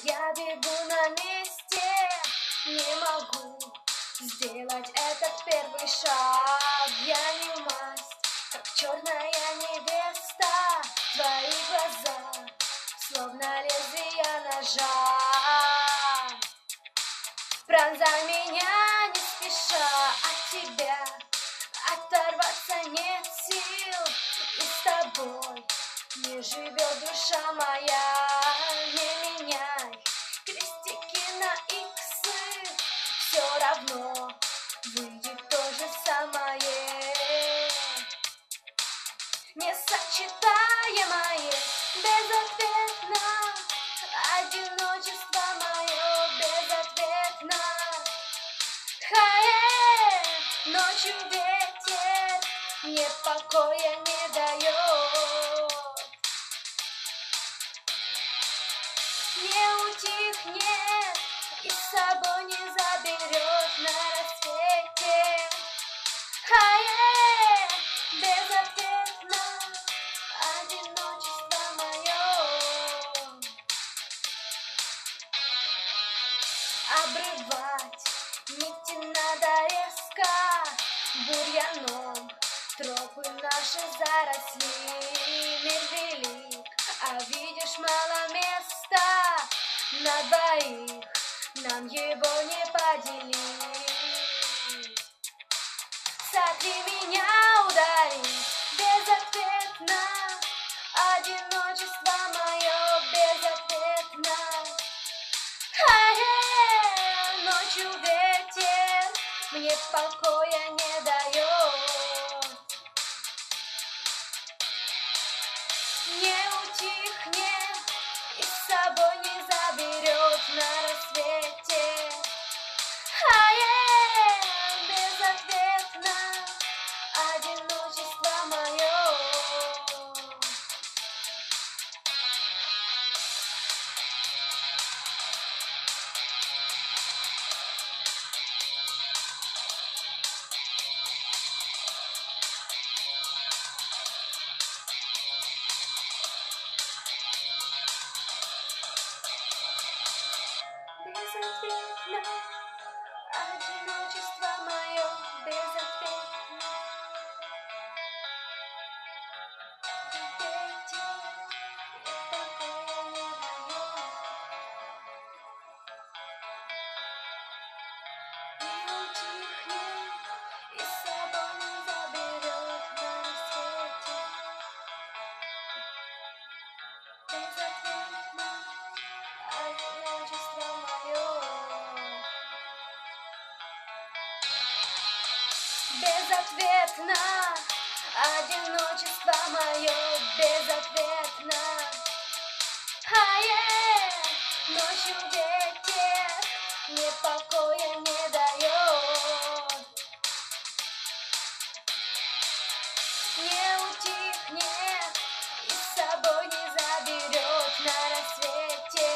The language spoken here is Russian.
я бегу на месте, не могу сделать этот первый шаг. Я не масть, как черная невеста, твои глаза, словно лезвия ножа. Пронзай меня не спеша, от тебя оторваться нет сил, и с тобой не живет душа моя. Не меняй крестики на иксы, все равно выйдет то же самое. Несочетаемое, безответно, одиночество мое безответно. Ночью ветер мне покоя не дает. Не утихнет и с собой не заберет на рассвете. Безответно, одиночество мое. Обрывать нити надо резко, бурьяном тропы наши заросли. Мир велик, а видишь, мало места на двоих, нам его не поделить. Сотри меня, удари, безответно, одиночество мое безответно. Ночью ветер мне покоя не дает. Не утихнет и с собой не заберет на рассвете. Безответно, одиночество мое. Безответно, одиночество мое безответно. Ветер мне покоя не дает. Не утихнет и с собой не заберет на рассвете. Безответно, одиночество мое. Безответно, одиночество мое безответно. Ночью ветер мне покоя не дает. Не утихнет и с собой не заберет на рассвете.